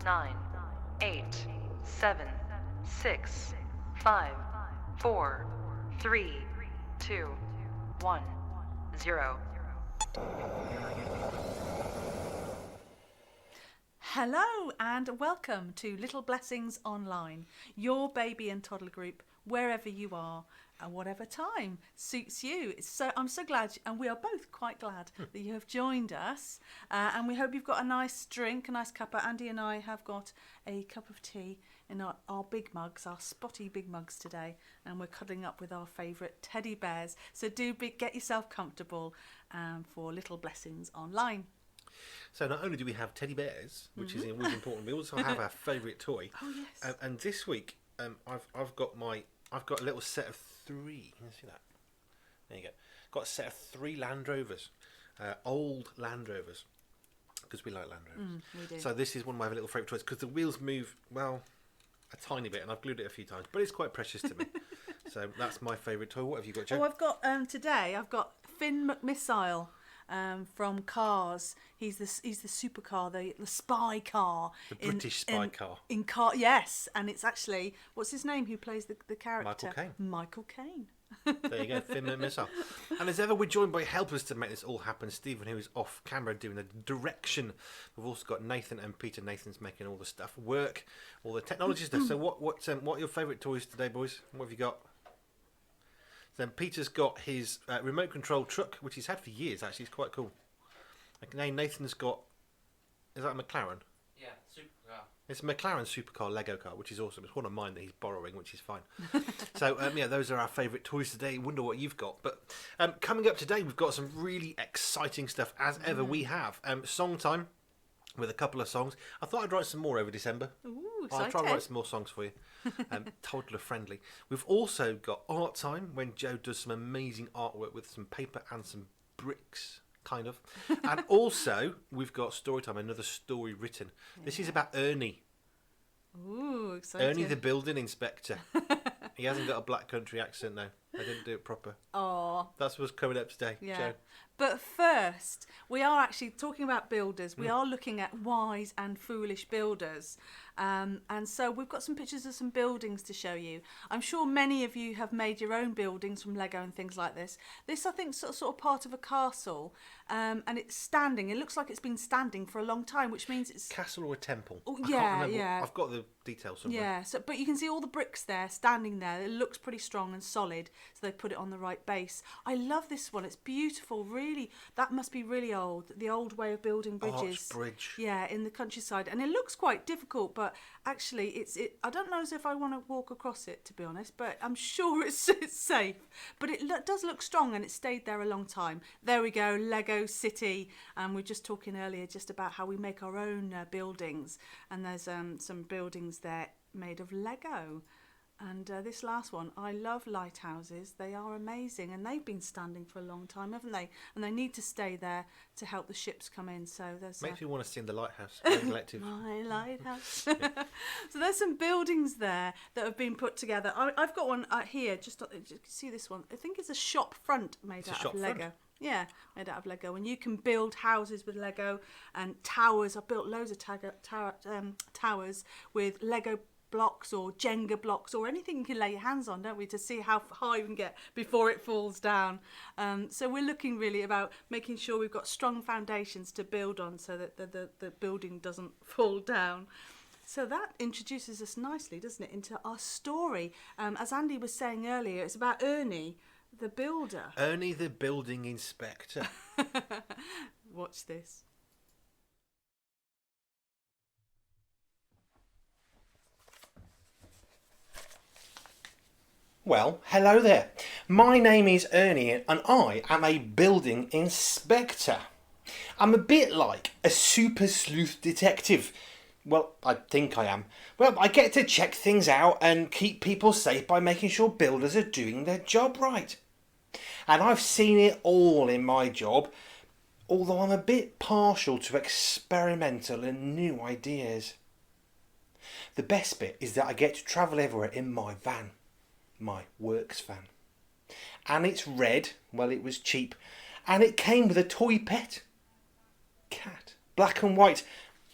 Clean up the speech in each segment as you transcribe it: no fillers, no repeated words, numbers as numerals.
9, 8, 7, 6, 5, 4, 3, 2, 1, 0. Hello and welcome to Little Blessings Online, your baby and toddler group, wherever you are and whatever time suits you. I'm so glad, and we are both quite glad that you have joined us, and we hope you've got a nice drink, a nice cuppa. Andy and I have got a cup of tea in our big mugs, our spotty big mugs today, and we're cuddling up with our favourite teddy bears. So get yourself comfortable for Little Blessings Online. So not only do we have teddy bears, which is always important, we also have our favourite toy. Oh yes. And this week, I've got a little set of 3. Can you see that? There you go. Got a set of 3 Land Rovers, old Land Rovers, because we like Land Rovers. We do. So this is one of my little favourite toys because the wheels move a tiny bit, and I've glued it a few times, but it's quite precious to me. So that's my favourite toy. What have you got, Jo? Oh, I've got today. I've got Finn McMissile. From Cars, he's the supercar, the spy car, The British spy car. In car, yes, and it's actually what's his name? Who plays the character? Michael Caine. There you go, Finn McMissile. And as ever, we're joined by helpers to make this all happen. Stephen, who is off camera doing the direction. We've also got Nathan and Peter. Nathan's making all the stuff work, all the technology stuff. So what are your favourite toys today, boys? What have you got? Then Peter's got his remote control truck, which he's had for years. Actually, it's quite cool. Nathan's got, is that a McLaren? Yeah, supercar. It's a McLaren supercar Lego car, which is awesome. It's one of mine that he's borrowing, which is fine. So those are our favourite toys today. Wonder what you've got. But coming up today, we've got some really exciting stuff. As ever, we have song time with a couple of songs. I thought I'd write some more over December. Ooh, I'll try and write some more songs for you. Toddler friendly. We've also got art time when Jo does some amazing artwork with some paper and some bricks, kind of. And also we've got story time, another story written. Yeah. This is about Ernie. Ooh, exciting. Ernie the building inspector. He hasn't got a black country accent now. I didn't do it proper. Oh, that's what's coming up today, yeah. Jo. But first, we are actually talking about builders. We are looking at wise and foolish builders. And so we've got some pictures of some buildings to show you. I'm sure many of you have made your own buildings from Lego and things like this. This, I think, is sort of part of a castle. And it's standing. It looks like it's been standing for a long time, which means it's... Castle or a temple? Oh, I yeah, can't remember. yeah. I've got the details somewhere. Yeah, but you can see all the bricks there, standing there. It looks pretty strong and solid, so they put it on the right base. I love this one. It's beautiful, really. That must be really old, the old way of building bridges. Arch bridge. Yeah, in the countryside. And it looks quite difficult, but actually I don't know as if I want to walk across it, to be honest, but I'm sure it's safe. But it does look strong, and it stayed there a long time. There we go, Lego City. And we were just talking earlier just about how we make our own buildings. And there's some buildings there made of Lego. And this last one, I love lighthouses. They are amazing, and they've been standing for a long time, haven't they? And they need to stay there to help the ships come in. So there's makes me want to see in the lighthouse. Collective. My lighthouse. So there's some buildings there that have been put together. I've got one here. Just see this one. I think it's a shop front made out of Lego. Front? Yeah, made out of Lego. And you can build houses with Lego and towers. I've built loads of towers with Lego blocks or Jenga blocks or anything you can lay your hands on, don't we, to see how high we can get before it falls down. So we're looking really about making sure we've got strong foundations to build on so that the building doesn't fall down. So that introduces us nicely, doesn't it, into our story. As Andy was saying earlier, it's about Ernie, the builder. Ernie the building inspector. Watch this. Well, hello there. My name is Ernie and I am a building inspector. I'm a bit like a super sleuth detective. Well, I think I am. Well, I get to check things out and keep people safe by making sure builders are doing their job right. And I've seen it all in my job, although I'm a bit partial to experimental and new ideas. The best bit is that I get to travel everywhere in my van. My works van. And it's red, well, it was cheap, and it came with a toy pet cat, black and white,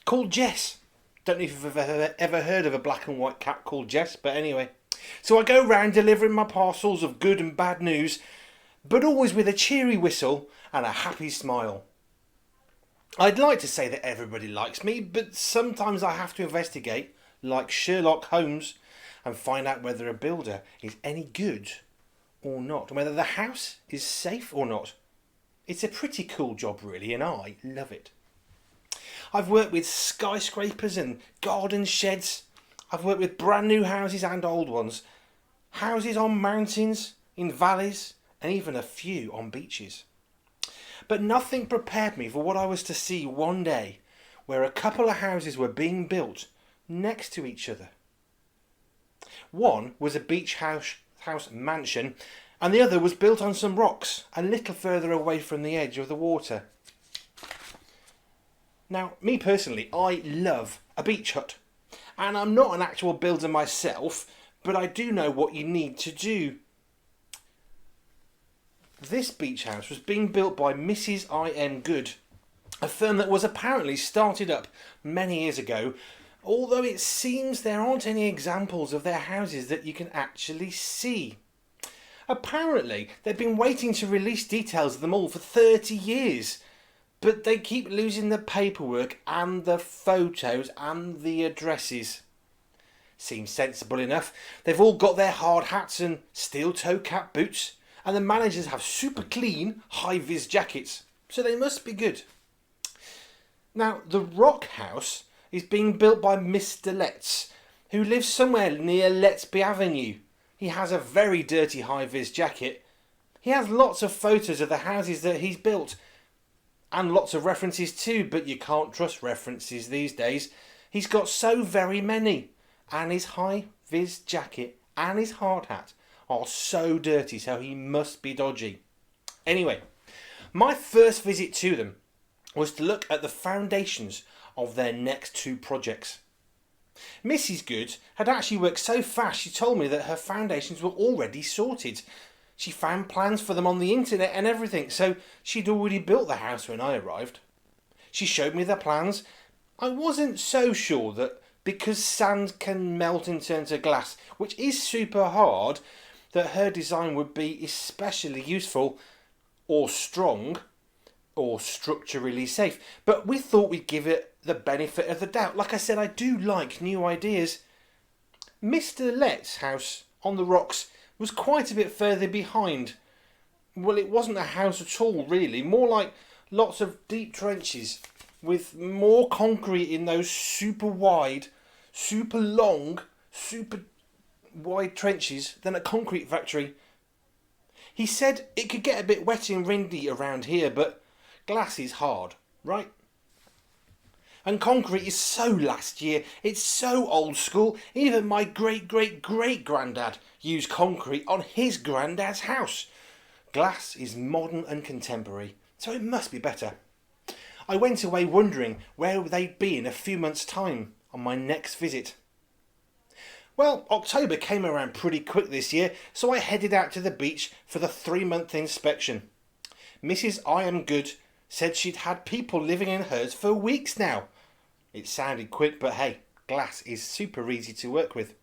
called Jess. Don't know if you've ever heard of a black and white cat called Jess, but anyway. So I go round delivering my parcels of good and bad news, but always with a cheery whistle and a happy smile. I'd like to say that everybody likes me, but sometimes I have to investigate, like Sherlock Holmes, and find out whether a builder is any good or not, and whether the house is safe or not. It's a pretty cool job really, and I love it. I've worked with skyscrapers and garden sheds. I've worked with brand new houses and old ones. Houses on mountains, in valleys, and even a few on beaches. But nothing prepared me for what I was to see one day, where a couple of houses were being built next to each other. One was a beach house mansion, and the other was built on some rocks, a little further away from the edge of the water. Now, me personally, I love a beach hut. And I'm not an actual builder myself, but I do know what you need to do. This beach house was being built by Mrs. I.M. Good, a firm that was apparently started up many years ago, although it seems there aren't any examples of their houses that you can actually see. Apparently, they've been waiting to release details of them all for 30 years. But they keep losing the paperwork and the photos and the addresses. Seems sensible enough. They've all got their hard hats and steel toe cap boots, and the managers have super clean high-vis jackets, so they must be good. Now, the Rock House is being built by Mr. Letts, who lives somewhere near Lettsby Avenue. He has a very dirty high-vis jacket. He has lots of photos of the houses that he's built, and lots of references too, but you can't trust references these days. He's got so very many. And his high-vis jacket and his hard hat are so dirty, so he must be dodgy. Anyway, my first visit to them was to look at the foundations of their next two projects. Mrs. Good had actually worked so fast she told me that her foundations were already sorted. She found plans for them on the internet and everything, so she'd already built the house when I arrived. She showed me the plans. I wasn't so sure that because sand can melt and turn to glass, which is super hard, that her design would be especially useful or strong or structurally safe. But we thought we'd give it the benefit of the doubt. Like I said, I do like new ideas. Mr. Letts' house on the rocks was quite a bit further behind. Well, it wasn't a house at all, really. More like lots of deep trenches with more concrete in those super wide, super long, super wide trenches than a concrete factory. He said it could get a bit wet and windy around here, but glass is hard, right? And concrete is so last year, it's so old school, even my great-great-great-granddad used concrete on his granddad's house. Glass is modern and contemporary, so it must be better. I went away wondering where they'd be in a few months' time on my next visit. Well, October came around pretty quick this year, so I headed out to the beach for the 3-month inspection. Mrs. I Am Good said she'd had people living in hers for weeks now. It sounded quick, but hey, glass is super easy to work with.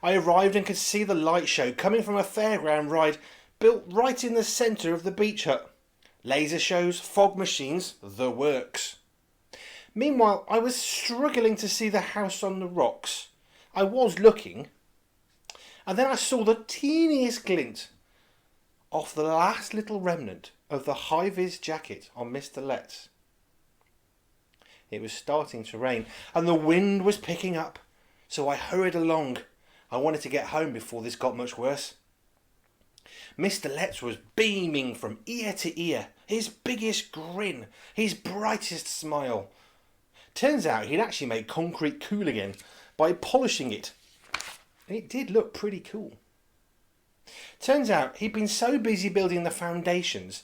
I arrived and could see the light show coming from a fairground ride built right in the centre of the beach hut. Laser shows, fog machines, the works. Meanwhile, I was struggling to see the house on the rocks. I was looking, and then I saw the teeniest glint of the last little remnant of the high-vis jacket on Mr. Letts. It was starting to rain, and the wind was picking up, so I hurried along. I wanted to get home before this got much worse. Mr. Letts was beaming from ear to ear, his biggest grin, his brightest smile. Turns out he'd actually made concrete cool again by polishing it. It did look pretty cool. Turns out he'd been so busy building the foundations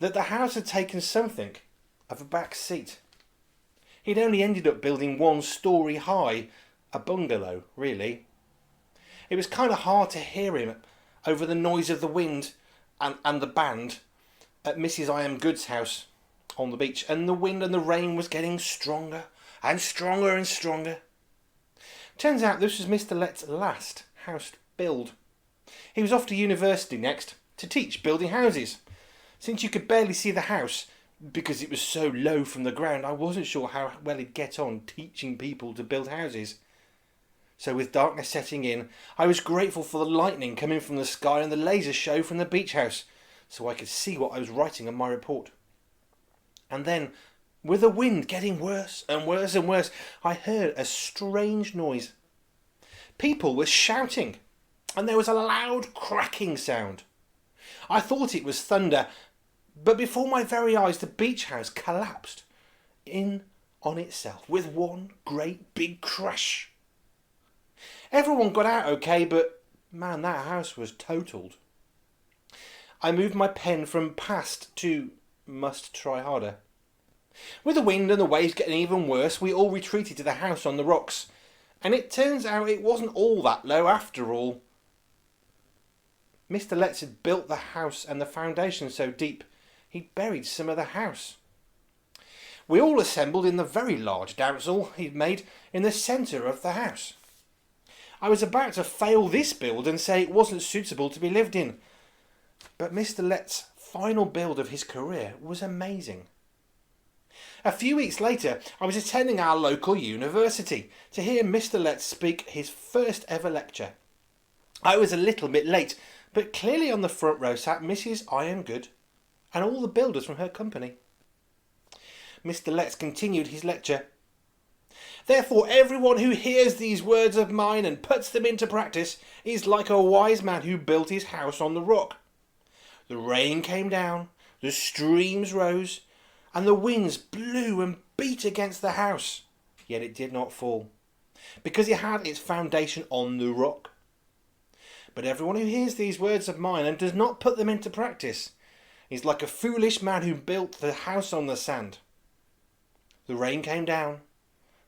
that the house had taken something of a back seat. He'd only ended up building 1 story high, a bungalow, really. It was kind of hard to hear him over the noise of the wind and the band at Mrs. I Am Good's house on the beach, and the wind and the rain was getting stronger and stronger and stronger. Turns out this was Mr. Lett's last house build. He was off to university next to teach building houses. Since you could barely see the house because it was so low from the ground, I wasn't sure how well he'd get on teaching people to build houses. So with darkness setting in, I was grateful for the lightning coming from the sky and the laser show from the beach house, so I could see what I was writing on my report. And then, with the wind getting worse and worse and worse, I heard a strange noise. People were shouting, and there was a loud cracking sound. I thought it was thunder, but before my very eyes the beach house collapsed in on itself with one great big crash. Everyone got out okay, but man, that house was totaled. I moved my pen from past to must try harder. With the wind and the waves getting even worse, we all retreated to the house on the rocks, and it turns out it wasn't all that low after all. Mr. Letts had built the house and the foundation so deep he'd buried some of the house. We all assembled in the very large dance hall he'd made in the centre of the house. I was about to fail this build and say it wasn't suitable to be lived in, but Mr. Letts' final build of his career was amazing. A few weeks later, I was attending our local university to hear Mr. Letts speak his first ever lecture. I was a little bit late, but clearly on the front row sat Mrs. Irongood and all the builders from her company. Mr. Letts continued his lecture. Therefore, everyone who hears these words of mine and puts them into practice is like a wise man who built his house on the rock. The rain came down, the streams rose, and the winds blew and beat against the house. Yet it did not fall, because it had its foundation on the rock. But everyone who hears these words of mine and does not put them into practice is like a foolish man who built the house on the sand. The rain came down,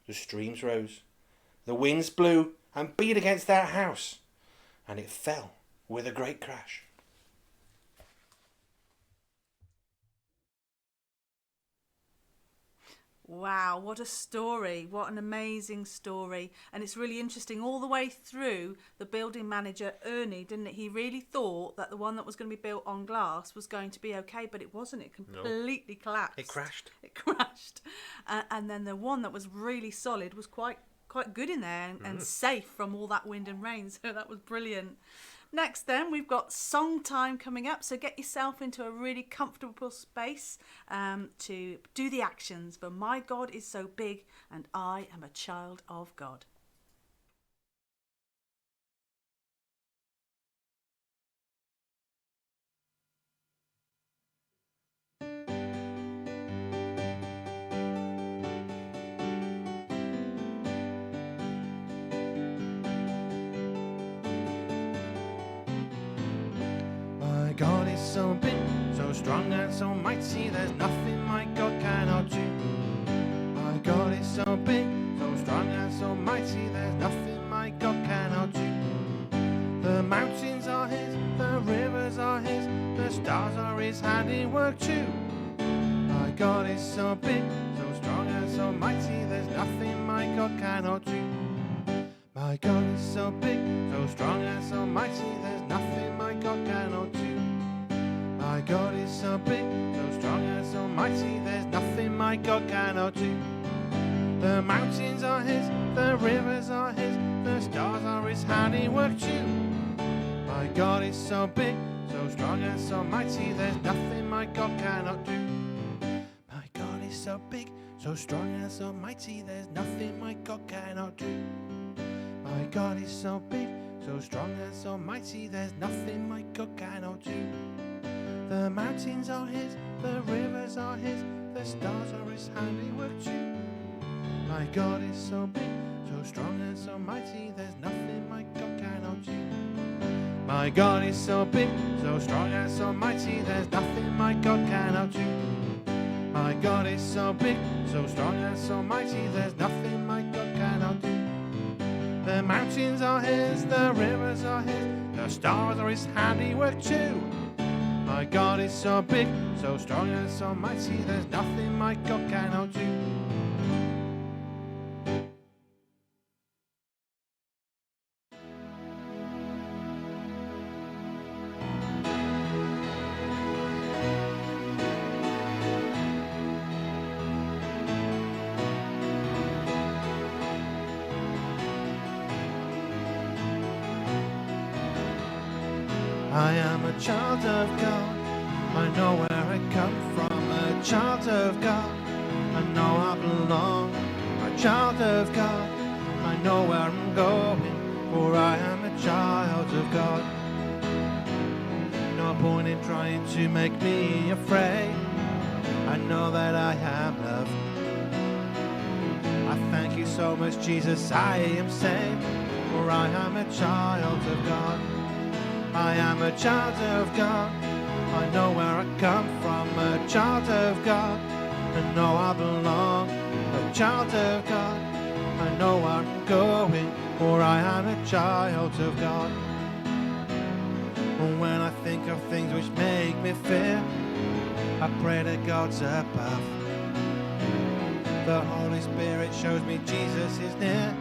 the streams rose, the winds blew and beat against that house, and it fell with a great crash. Wow, what a story. What an amazing story. And it's really interesting all the way through the building manager, Ernie, didn't it? He really thought that the one that was going to be built on glass was going to be okay, but it wasn't. It completely collapsed. It crashed. It crashed. And then the one that was really solid was quite good in there and safe from all that wind and rain. So that was brilliant. Next then, we've got song time coming up, so get yourself into a really comfortable space to do the actions. For my God is so big and I am a child of God. God is so big, so strong and so mighty, there's nothing my God cannot do. My God is so big, so strong and so mighty, there's nothing my God cannot do. The mountains are his, the rivers are his, the stars are his handiwork too. My God is so big, so strong and so mighty, there's nothing my God cannot do. My God is so big, so strong and so mighty, there's nothing my God cannot do. My God is so big, so strong and so mighty, there's nothing my God cannot do. The mountains are his, the rivers are his, the stars are his handiwork too. My God is so big, so strong and so mighty, there's nothing my God cannot do. My God is so big, so strong and so mighty, there's nothing my God cannot do. My God is so big, so strong and so mighty, there's nothing my God cannot do. The mountains are his, the rivers are his, the stars are his handiwork too. My God is so big, so strong and so mighty, there's nothing my God cannot do. My God is so big, so strong and so mighty, there's nothing my God cannot do. My God is so big, so strong and so mighty, there's nothing my God cannot do. The mountains are his, the rivers are his, the stars are his handiwork too. My God is so big, so strong and so mighty, there's nothing my God cannot do. I am a child of God. I know where I come from. A child of God. I know I belong. A child of God. I know where I'm going, for I am a child of God. No point in trying to make me afraid. I know that I am loved. I thank you so much, Jesus, I am saved, for I am a child of God. I am a child of God. I know where I come from, a child of God. I know I belong, a child of God. I know where I'm going, for I am a child of God. And when I think of things which make me fear, I pray that God's above. The Holy Spirit shows me Jesus is near,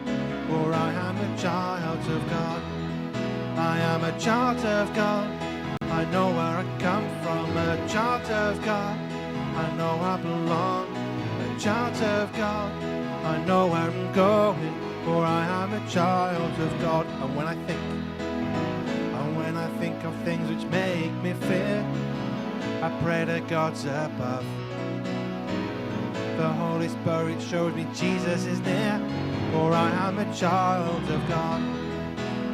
for I am a child of God. I am a child of God. I know where I come from, a child of God. I know I belong, a child of God. I know where I'm going, for I am a child of God. And when I think of things which make me fear, I pray that God's above. The Holy Spirit shows me Jesus is near, for I am a child of God.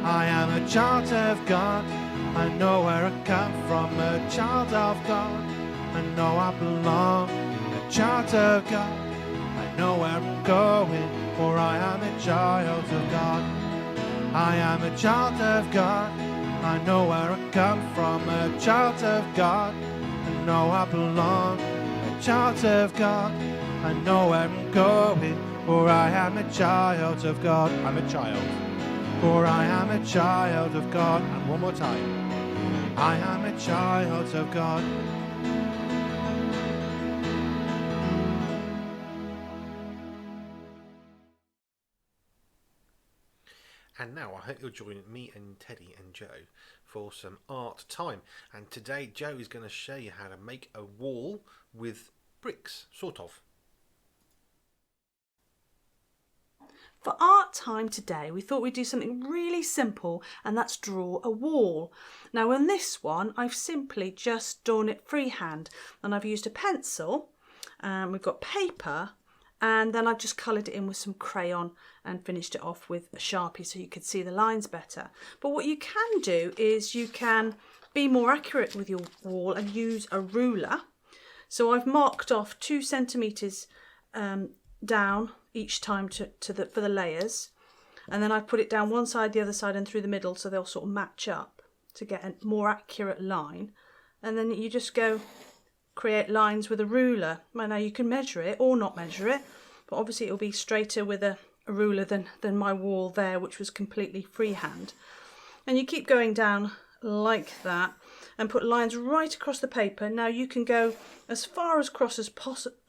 I am a child of God. I know where I come from, a child of God. I know I belong, a child of God. I know where I'm going, for I am a child of God. I am a child of God. I know where I come from, a child of God. I know I belong, a child of God. I know where I'm going, for I am a child of God. I'm a child, for I am a child of God. And one more time. I am a child of God. And now I hope you'll join me and Teddy and Joe for some art time. And today Joe is going to show you how to make a wall with bricks, sort of. For art time today, we thought we'd do something really simple, and that's draw a wall. Now on this one, I've simply just drawn it freehand, and I've used a pencil, and we've got paper, and then I've just coloured it in with some crayon and finished it off with a Sharpie so you could see the lines better. But what you can do is you can be more accurate with your wall and use a ruler. So I've marked off 2 centimetres down each time for the layers, and then I put it down one side, the other side, and through the middle, so they'll sort of match up to get a more accurate line. And then you just go create lines with a ruler. Now you can measure it or not measure it, but obviously it'll be straighter with a ruler than my wall there, which was completely freehand. And you keep going down like that and put lines right across the paper. Now you can go as far across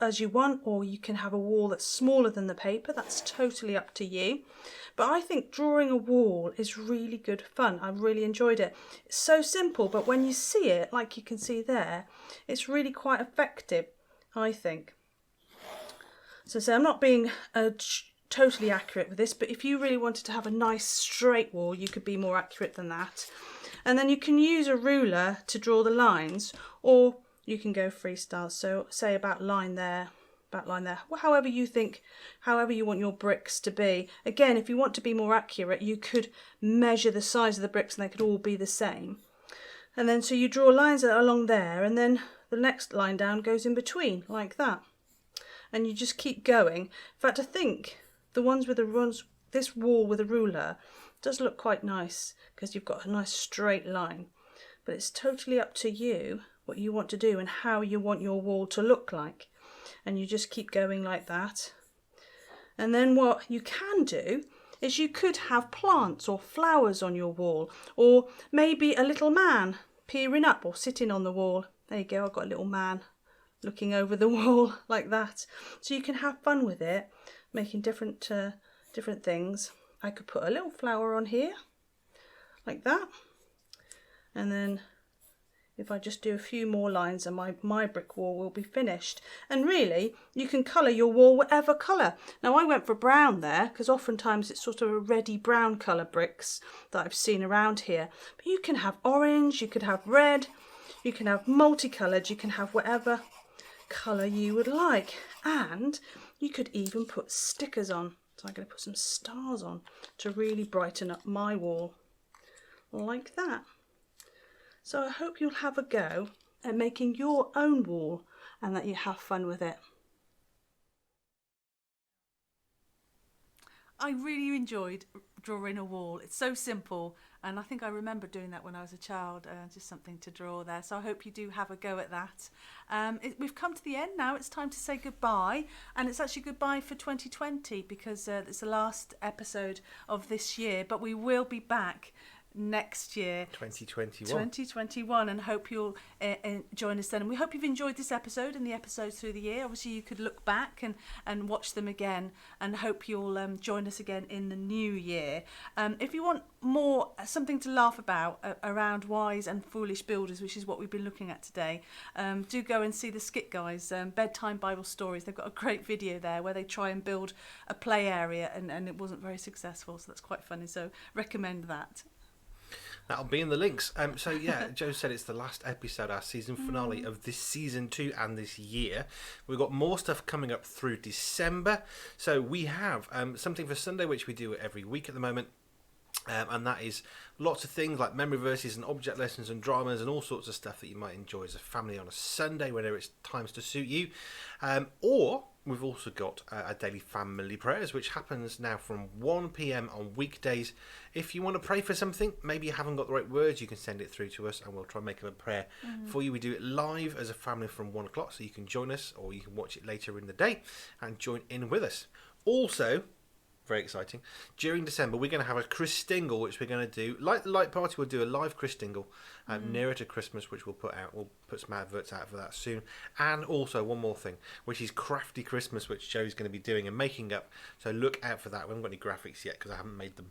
as you want, or you can have a wall that's smaller than the paper. That's totally up to you. But I think drawing a wall is really good fun. I really enjoyed it. It's so simple, but when you see it, like you can see there, it's really quite effective, I think. So I'm not being totally accurate with this, but if you really wanted to have a nice straight wall, you could be more accurate than that. And then you can use a ruler to draw the lines, or you can go freestyle. So say about line there, well, however you want your bricks to be. Again, if you want to be more accurate, you could measure the size of the bricks and they could all be the same. And then so you draw lines along there, and then the next line down goes in between like that. And you just keep going. In fact, I think the ones with this wall with a ruler does look quite nice because you've got a nice straight line. But it's totally up to you what you want to do and how you want your wall to look like. And you just keep going like that. And then what you can do is you could have plants or flowers on your wall, or maybe a little man peering up or sitting on the wall. There you go, I've got a little man looking over the wall like that. So you can have fun with it, making different things. I could put a little flower on here like that, and then If I just do a few more lines and my brick wall will be finished. And really, you can colour your wall whatever colour. Now I went for brown there, because oftentimes it's sort of a reddy brown colour bricks that I've seen around here. But you can have orange, you could have red, you can have multicoloured, you can have whatever colour you would like. And you could even put stickers on. So I'm going to put some stars on to really brighten up my wall, like that. So I hope you'll have a go at making your own wall and that you have fun with it. I really enjoyed drawing a wall. It's so simple, and I think I remember doing that when I was a child, just something to draw there. So I hope you do have a go at that. We've come to the end now. It's time to say goodbye, and it's actually goodbye for 2020 because it's the last episode of this year, but we will be back next year, 2021, and hope you'll join us then. And we hope you've enjoyed this episode and the episodes through the year. Obviously you could look back and watch them again, and hope you'll join us again in the new year. If you want more something to laugh about around wise and foolish builders, which is what we've been looking at today, do go and see the Skit Guys bedtime Bible stories. They've got a great video there where they try and build a play area and it wasn't very successful, so that's quite funny, so recommend that. That'll be in the links. So yeah, Joe said it's the last episode, our season finale of this season 2 and this year. We've got more stuff coming up through December. So we have something for Sunday, which we do every week at the moment. And that is lots of things like memory verses and object lessons and dramas and all sorts of stuff that you might enjoy as a family on a Sunday whenever it's times to suit you. Or we've also got a daily family prayers, which happens now from 1 p.m. on weekdays. If you want to pray for something, maybe you haven't got the right words, you can send it through to us and we'll try and make up a prayer for you. We do it live as a family from 1 o'clock, so you can join us or you can watch it later in the day and join in with us. Also, very exciting, during December we're going to have a Christingle, which we're going to do like the light party. We'll do a live Christingle nearer to Christmas, which we'll put out. We'll put some adverts out for that soon. And also one more thing, which is Crafty Christmas, which Joe's going to be doing and making up, so look out for that. We haven't got any graphics yet because I haven't made them.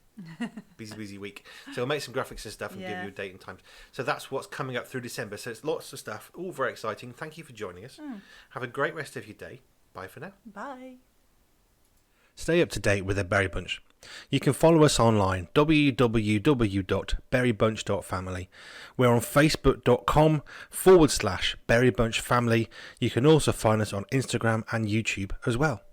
busy week, so we'll make some graphics and stuff and give you a date and time. So that's what's coming up through December, so it's lots of stuff, all very exciting. Thank you for joining us. Have a great rest of your day. Bye for now. Bye. Stay up to date with the BerryBunch. You can follow us online, www.berrybunch.family. We're on facebook.com/BerryBunchFamily. You can also find us on Instagram and YouTube as well.